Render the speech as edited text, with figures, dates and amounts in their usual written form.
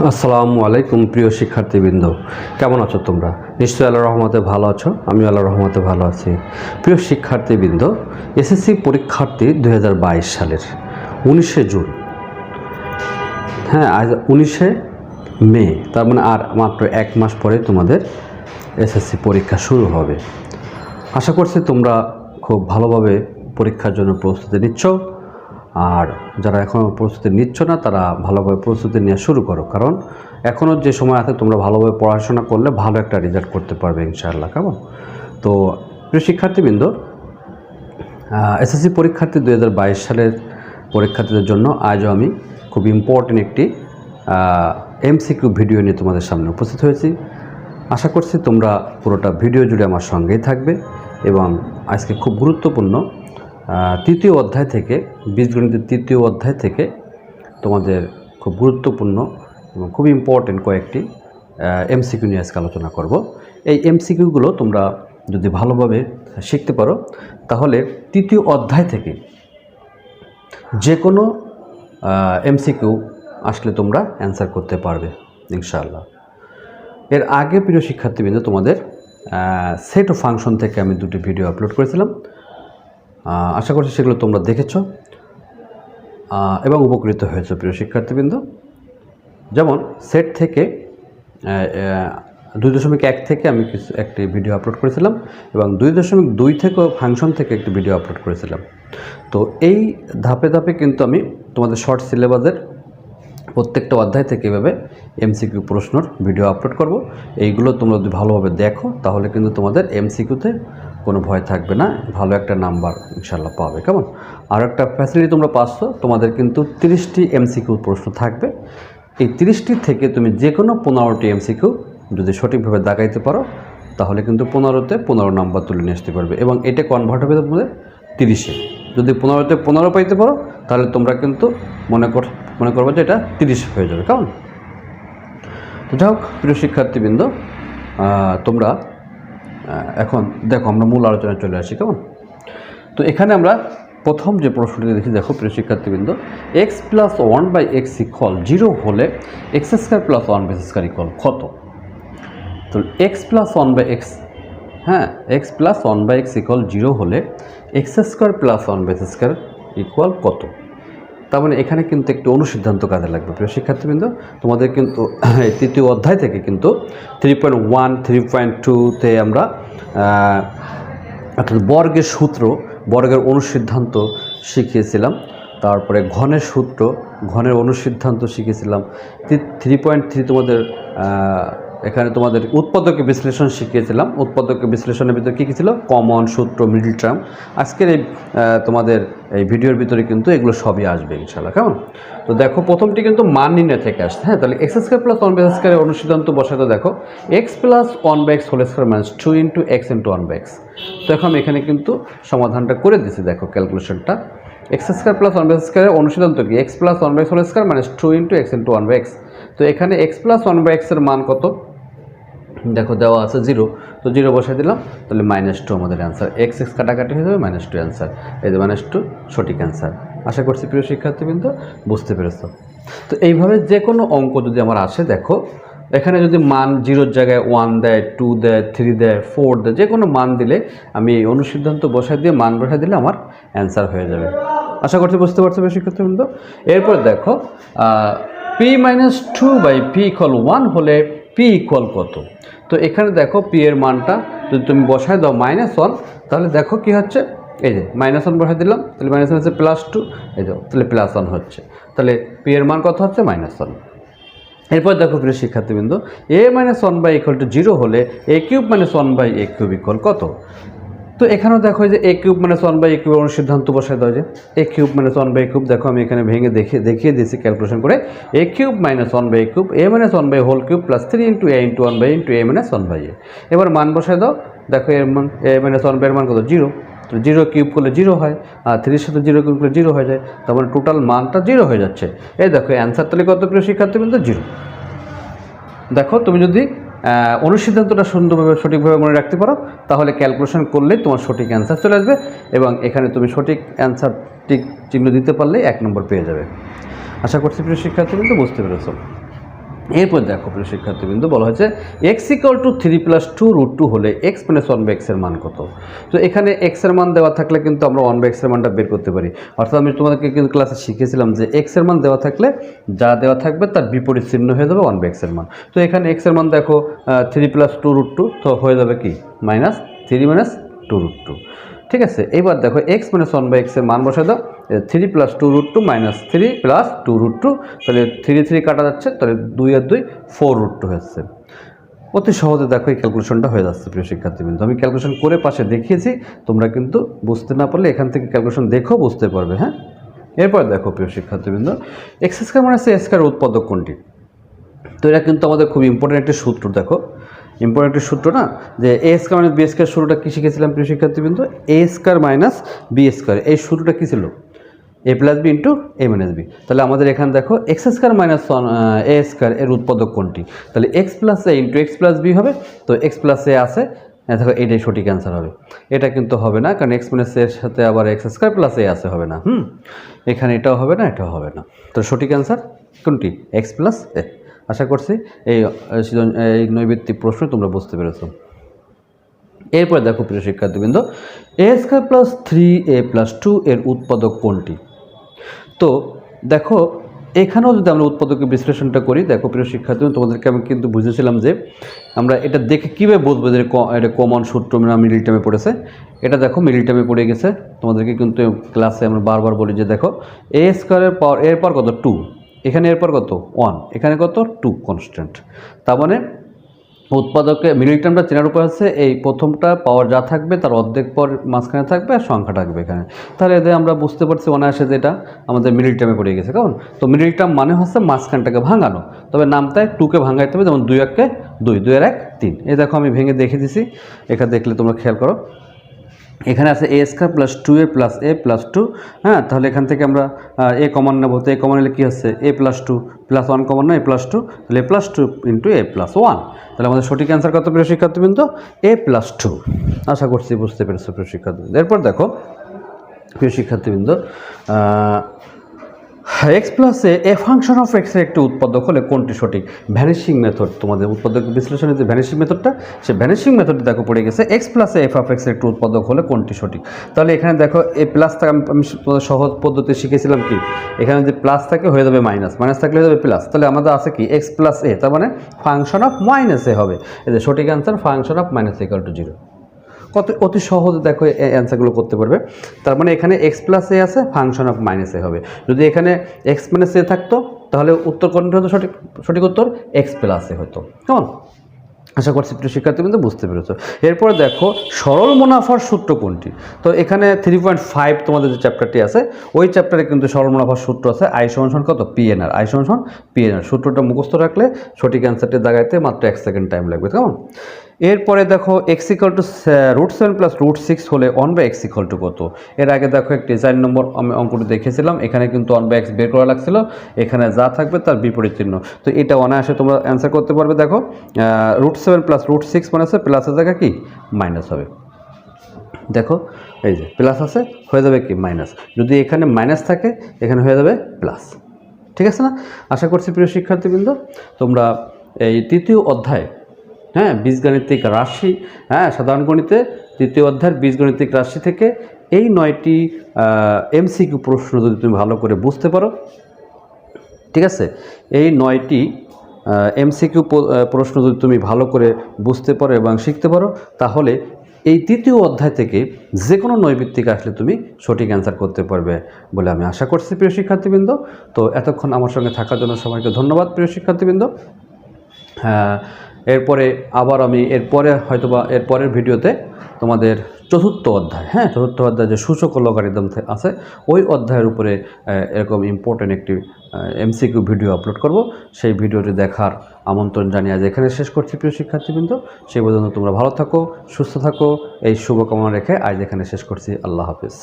আসসালামু আলাইকুম প্রিয় শিক্ষার্থীবৃন্দ, কেমন আছো তোমরা? নিশ্চয়ই আল্লাহর রহমতে ভালো আছো। আমি আল্লাহর রহমতে ভালো আছি। প্রিয় শিক্ষার্থীবৃন্দ, এসএসসি পরীক্ষার্থী 2022 সালের 19শে জুন, হ্যাঁ আজ 19শে মে, তার মানে আর মাত্র এক মাস পরে তোমাদের এসএসসি পরীক্ষা শুরু হবে। আশা করছি তোমরা খুব ভালোভাবে পরীক্ষার জন্য প্রস্তুতি নিচ্ছ, আর যারা এখনও প্রস্তুতি নিচ্ছ না তারা ভালোভাবে প্রস্তুতি নেওয়া শুরু করো, কারণ এখনও যে সময় আছে তোমরা ভালোভাবে পড়াশোনা করলে ভালো একটা রেজাল্ট করতে পারবে ইনশাআল্লাহ। কেমন? তো প্রিয় শিক্ষার্থীবৃন্দ, এসএসসি পরীক্ষার্থী 2022 সালের পরীক্ষার্থীদের জন্য আজও আমি খুব ইম্পর্টেন্ট একটি এমসিকিউ ভিডিও নিয়ে তোমাদের সামনে উপস্থিত হয়েছি। আশা করছি তোমরা পুরোটা ভিডিও জুড়ে আমার সঙ্গেই থাকবে এবং আজকে খুব গুরুত্বপূর্ণ তৃতীয় অধ্যায় থেকে, বীজগণিতের তৃতীয় অধ্যায় থেকে তোমাদের খুব গুরুত্বপূর্ণ এবং খুব ইম্পর্টেন্ট কয়েকটি এমসিকিউ নিয়ে আজকে আলোচনা করব। এই এমসিকিউগুলো তোমরা যদি ভালোভাবে শিখতে পারো তাহলে তৃতীয় অধ্যায় থেকে যে কোনো এমসিকিউ আসলে তোমরা অ্যান্সার করতে পারবে ইনশাআল্লাহ। এর আগে প্রিয় শিক্ষার্থীবৃন্দ, তোমাদের সেট ও ফাংশন থেকে আমি দুটি ভিডিও আপলোড করেছিলাম। আশা করছি সেগুলো তোমরা দেখেছ এবং উপকৃত হয়েছে প্রিয় শিক্ষার্থীবৃন্দ। যেমন সেট থেকে 2.1 থেকে আমি একটি ভিডিও আপলোড করেছিলাম এবং 2.2 থেকেও ফাংশন থেকে একটি ভিডিও আপলোড করেছিলাম। তো এই ধাপে ধাপে কিন্তু আমি তোমাদের শর্ট সিলেবাসের প্রত্যেকটা অধ্যায় থেকে এভাবে এমসিকিউ প্রশ্নর ভিডিও আপলোড করব। এইগুলো তোমরা যদি ভালোভাবে দেখো তাহলে কিন্তু তোমাদের এমসিকিউতে কোনো ভয় থাকবে না, ভালো একটা নাম্বার ইনশাআল্লাহ পাবে। কেমন? আর একটা ফ্যাসিলিটি তোমরা পাচ্ছ, তোমাদের কিন্তু 30টি এমসিকিউ প্রশ্ন থাকবে। এই 30টি থেকে তুমি যে কোনো 15টি এমসিকিউ যদি সঠিকভাবে দাগাইতে পারো তাহলে কিন্তু 15তে 15 নাম্বার তুলে নিয়ে আসতে পারবে এবং এটা কনভার্ট হবে তোমাদের 30-এ। যদি 15তে 15 পাইতে পারো তাহলে তোমরা কিন্তু মনে করবো যে এটা 30 হয়ে যাবে। কেমন? তো যাই হোক প্রিয় শিক্ষার্থীবৃন্দ, তোমরা এখন দেখো আমরা মূল আলোচনায় চলে আসি। কেমন? তো এখানে আমরা প্রথম যে প্রশ্নটি দেখি, দেখো প্রিয় শিক্ষার্থীবৃন্দ, x + 1/x = 0 হলে x² + 1/x² কত? তো x + 1/x, হ্যাঁ x + 1/x = 0 হলে x² + 1/x² কত? তার মানে এখানে কিন্তু একটি অনুসিদ্ধান্ত কাজে লাগবে প্রিয় শিক্ষার্থীবৃন্দ। তোমাদের কিন্তু এই তৃতীয় অধ্যায় থেকে কিন্তু 3.1, 3.2-তে আমরা অর্থাৎ বর্গের সূত্র, বর্গের অনুসিদ্ধান্ত শিখিয়েছিলাম। তারপরে ঘনের সূত্র, ঘনের অনুসিদ্ধান্ত শিখেছিলাম। 3.3 তোমাদের এখানে তোমাদের উৎপাদকের বিশ্লেষণ শিখিয়েছিলাম। উৎপাদকের বিশ্লেষণের ভিতরে কী কী ছিল? কমন, সূত্র, মিডল টার্ম। আজকের এই তোমাদের এই ভিডিওর ভিতরে কিন্তু এগুলো সবই আসবে ইনশাআল্লাহ। কেমন? তো দেখো প্রথমটি কিন্তু মান নির্ণয় থেকে আসছে। হ্যাঁ, তাহলে x² + 1/x² অনুসিদ্ধান্ত বসাতে দেখো x + 1/x² - 2 × x × 1/x। তো এখন আমি এখানে কিন্তু সমাধানটা করে দিয়েছি, দেখো ক্যালকুলেশনটা। x² + 1/x² অনুসিদ্ধান্ত কি? x + 1/x² - 2 × x × 1/x। তো এখানে x + 1/x এর মান কত? দেখো দেওয়া আছে 0, তো 0 বসাই দিলাম, তাহলে -2 আমাদের অ্যান্সার। x কাটাকাটি হয়ে যাবে, -2 অ্যান্সার। এই যে -2 সঠিক অ্যান্সার। আশা করছি প্রিয় শিক্ষার্থীবৃন্দ বুঝতে পেরেছো। তো এইভাবে যে কোনো অঙ্ক যদি আমার আসে, দেখো এখানে যদি মান 0-র জায়গায় 1 দেয়, 2 দেয়, 3 দেয়, 4 দেয়, যে কোনো মান দিলে আমি এই অনুসিদ্ধান্ত বসাই দিয়ে মান বসাই দিলে আমার অ্যান্সার হয়ে যাবে। আশা করছি বুঝতে পারছো প্রিয় শিক্ষার্থীবৃন্দ। এরপর দেখো p - 2/p = 1 হলে p = কত? তো এখানে দেখো p এর মানটা যদি তুমি বসায় দাও -1, তাহলে দেখো কি হচ্ছে, এই যে -1 বসাই দিলাম, তাহলে -1 হচ্ছে +2, এই যে তাহলে +1 হচ্ছে। তাহলে p এর মান কত হচ্ছে? -1। এরপর দেখো প্রিয় শিক্ষার্থীবৃন্দ, a - 1/a = 0 হলে a³ - 1/a³ কত? তো এখানেও দেখো যে a³ - 1/a³ অনুসিদ্ধান্ত বসায় দাও, যে a³ - 1/a³। দেখো আমি এখানে ভেঙে দেখিয়ে দিয়েছি ক্যালকুলেশন করে। a³ - 1/a³ a - 1/3 + 3 × a × 1/a × a - 1/a। এবার মান বসায় দাও, দেখো এর মান a - 1/a এর মান কত? 0। তো 0³ করলে 0 হয়, আর 3-এর সাথে 0³ করলে 0 হয়ে যায়, তার মানে টোটাল মানটা 0 হয়ে যাচ্ছে। এই দেখো অ্যান্সার তাহলে কত প্রিয় শিক্ষার্থীবৃন্দ? 0। দেখো তুমি যদি অনুসিদ্ধান্তটা সুন্দরভাবে সঠিকভাবে মনে রাখতে পারো তাহলে ক্যালকুলেশন করলেই তোমার সঠিক অ্যান্সার চলে আসবে এবং এখানে তুমি সঠিক অ্যান্সার টিক চিহ্ন দিতে পারলেই 1 নম্বর পেয়ে যাবে। আশা করছি প্রিয় শিক্ষার্থীবৃন্দ বুঝতে পেরেছো। এরপর দেখো প্রিয় শিক্ষার্থীবৃন্দ, বলা হয়েছে এক্স ইকুয়াল টু 3+2√2 হলে এক্স মাইনাস 1/x এর মান কত। তো এখানে এক্স এর মান দেওয়া থাকলে কিন্তু আমরা 1/x এর মানটা বের করতে পারি। অর্থাৎ আমি তোমাদেরকে কিন্তু ক্লাসে শিখেছিলাম যে এক্স এর মান দেওয়া থাকলে যা দেওয়া থাকবে তার বিপরীত চিহ্ন হয়ে যাবে 1/x এর মান। তো এখানে এক্স এর মান দেখো 3+2√2, তো হয়ে যাবে কি -3 - 2√2। ঠিক আছে, এবার দেখো এক্স মাইনাস 1/x এর মান বসে দাও, 3+2√2 - 3+2√2, তাহলে 3 কাটা যাচ্ছে, তাহলে 2 আর 2 4√2 হচ্ছে। অতি সহজে দেখো এই ক্যালকুলেশনটা হয়ে যাচ্ছে প্রিয় শিক্ষার্থীবৃন্দ। আমি ক্যালকুলেশন করে পাশে দেখিয়েছি, তোমরা কিন্তু বুঝতে না পারলে এখান থেকে ক্যালকুলেশন দেখো বুঝতে পারবে। হ্যাঁ, এরপর দেখো প্রিয় শিক্ষার্থীবৃন্দ, x square minus A square উৎপাদক কোনটি। তো এটা কিন্তু আমাদের খুব ইম্পর্টেন্ট একটি সূত্র। দেখো ইম্পর্টেন্ট একটি সূত্র না, যে A square minus B square শুরুটা কী শিখেছিলাম প্রিয় শিক্ষার্থীবৃন্দ, A square minus B square, এই সূত্রটা কী ছিল, a plus B into A minus B. তাহলে আমাদের এখানে দেখো X square minus A square এর উৎপাদক কোনটি, তাহলে X plus A into X plus B হবে। তো এক্স প্লাস এ আছে, দেখো এটাই সঠিক অ্যান্সার হবে। এটা কিন্তু হবে না, কারণ এক্স মাইনাস এর সাথে আবার এক্স স্কয়ার প্লাস এ আছে, হবে না। এখানে এটাও হবে না, এটাও হবে না। তো সঠিক অ্যান্সার কোনটি, এক্স প্লাস এ। আশা করছি এই নৈর্ব্যক্তিক প্রশ্ন তোমরা বুঝতে পেরেছো। এরপর দেখো প্রিয় শিক্ষার্থীবৃন্দ, এ স্কয়ার প্লাস 3a+2 এর উৎপাদক কোনটি। তো দেখো এখানেও যদি আমরা উৎপাদকের বিশ্লেষণটা করি, দেখো প্রিয় শিক্ষার্থী, তোমাদেরকে আমি কিন্তু বুঝেছিলাম যে আমরা এটা দেখে কীভাবে বুঝবো যে এটা কমন সূত্র মিডল টার্মে পড়েছে। এটা দেখো মিডল টার্মে পড়ে গেছে, তোমাদেরকে কিন্তু ক্লাসে আমরা বারবার বলি যে দেখো এ স্কয়ারের পাওয়ার এরপর কত 2, এখানে এরপর কত 1, এখানে কত 2 কনস্ট্যান্ট। তার মানে উৎপাদকে মিডল টার্মটা চেনার উপায় হচ্ছে এই প্রথমটা পাওয়ার যা থাকবে তার অর্ধেক পর মাঝখানে থাকবে আর সংখ্যা থাকবে এখানে। তাহলে এদের আমরা বুঝতে পারছি অনায়াসে যে এটা আমাদের মিডল টার্মে পড়ে গেছে। কারণ তো মিডল টার্ম মানে হচ্ছে মাঝখানটাকে ভাঙানো, তবে নামটায় 2কে ভাঙাইতে হবে, যেমন 2 1 2, 2 আর 1 3। এই দেখো আমি ভেঙে দেখে দিছি, এখানে দেখলে তোমরা খেয়াল করো, এখানে আছে এ স্কয়ার প্লাস 2a প্লাস এ প্লাস 2। হ্যাঁ, তাহলে এখান থেকে আমরা এ কমন নেব, তো এ কমন নিলে কী হচ্ছে এ প্লাস 2 প্লাস 1 কমন না, এ প্লাস 2, তাহলে এ প্লাস 2 ইন্টু এ প্লাস 1। তাহলে আমাদের সঠিক অ্যান্সার কত প্রিয় শিক্ষার্থীবৃন্দ, এ প্লাস 2। আশা করছি বুঝতে পেরেছো প্রিয় শিক্ষার্থীবৃন্দ। এরপর দেখো প্রিয় শিক্ষার্থীবৃন্দ, x plus A function of x এর একটি উৎপাদক হলে কোনটি সঠিক। ভ্যানিশিং মেথড, তোমাদের উৎপাদক বিশ্লেষণের যে ভ্যানিশিং মেথডটা, সে ভ্যানিশিং মেথডে দেখো পড়ে গেছে x plus F of x এর একটি উৎপাদক হলে কোনটি সঠিক। তাহলে এখানে দেখো এ প্লাস থাকে, আমি সহজ পদ্ধতি শিখেছিলাম কি, এখানে যে প্লাস থাকে হয়ে যাবে মাইনাস, মাইনাস থাকলে হয়ে যাবে প্লাস। তাহলে আমাদের আছে কি এক্স প্লাস এ, তার মানে ফাংশন অফ মাইনাস এ হবে। এই যে সঠিক answer function of minus equal to 0। কত অতি সহজে দেখো এই অ্যান্সারগুলো করতে পারবে। তার মানে এখানে এক্স প্লাস এ আছে, ফাংশন অফ মাইনাস এ হবে। যদি এখানে এক্স মাইনাস এ থাকতো তাহলে উত্তর কোনটা হতো, সঠিক উত্তর এক্স প্লাস এ হতো। কেমন, আশা করছি প্রিয় শিক্ষার্থীবৃন্দ বুঝতে পেরেছো। এরপরে দেখো সরল মুনাফার সূত্র কোনটি। তো এখানে 3.5 তোমাদের যে চ্যাপ্টারটি আছে, ওই চ্যাপ্টারে কিন্তু সরল মুনাফার সূত্র আছে আই সমান কত পিএনআর, আই সমান পিএনআর। সূত্রটা মুখস্থ রাখলে সঠিক অ্যান্সারটি দাগাইতে মাত্র 1 সেকেন্ড টাইম লাগবে। কেমন, এরপরে দেখো এক্স ইকুয়াল টু √7 + √6 হলে 1/x ইকুয়াল টু কত। এর আগে দেখো একটি 4 নম্বর আমি অঙ্কটি দেখেছিলাম, এখানে কিন্তু 1/x বের করা লাগছিল, এখানে যা থাকবে তার বিপরীত চিহ্ন। তো এটা অনায়াসে তোমরা অ্যান্সার করতে পারবে। দেখো √7 + √6 মানে আছে প্লাসের জায়গা কি মাইনাস হবে। দেখো এই যে প্লাস আছে, হয়ে যাবে কি মাইনাস, যদি এখানে মাইনাস থাকে এখানে হয়ে যাবে প্লাস। ঠিক আছে না, আশা করছি প্রিয় শিক্ষার্থীবৃন্দ তোমরা এই তৃতীয় অধ্যায়, হ্যাঁ বীজগাণিতিক রাশি, হ্যাঁ সাধারণ গণিতে তৃতীয় অধ্যায়ের বীজগণিতিক রাশি থেকে এই 9টি এমসিকিউ প্রশ্ন যদি তুমি ভালো করে বুঝতে পারো, ঠিক আছে, এই 9টি এমসিকিউ প্রশ্ন যদি তুমি ভালো করে বুঝতে পারো এবং শিখতে পারো, তাহলে এই তৃতীয় অধ্যায় থেকে যে কোনো নৈর্ব্যক্তিক আসলে তুমি সঠিক অ্যান্সার করতে পারবে বলে আমি আশা করছি প্রিয় শিক্ষার্থীবৃন্দ। তো এতক্ষণ আমার সঙ্গে থাকার জন্য সবাইকে ধন্যবাদ প্রিয় শিক্ষার্থীবৃন্দ। এরপরে আবার আমি এর পরের ভিডিওতে তোমাদের চতুর্থ অধ্যায়, হ্যাঁ চতুর্থ অধ্যায় যে সূচক লগারিদম আছে ওই অধ্যায়ের উপরে এরকম ইম্পর্টেন্ট একটি এমসিকিউ ভিডিও আপলোড করব। সেই ভিডিওটি দেখার আমন্ত্রণ জানিয়ে আজ এখানে শেষ করছি প্রিয় শিক্ষার্থীবৃন্দ। সেই পর্যন্ত তোমরা ভালো থাকো, সুস্থ থাকো, এই শুভকামনা রেখে আজ এখানে শেষ করছি। আল্লাহ হাফিজ।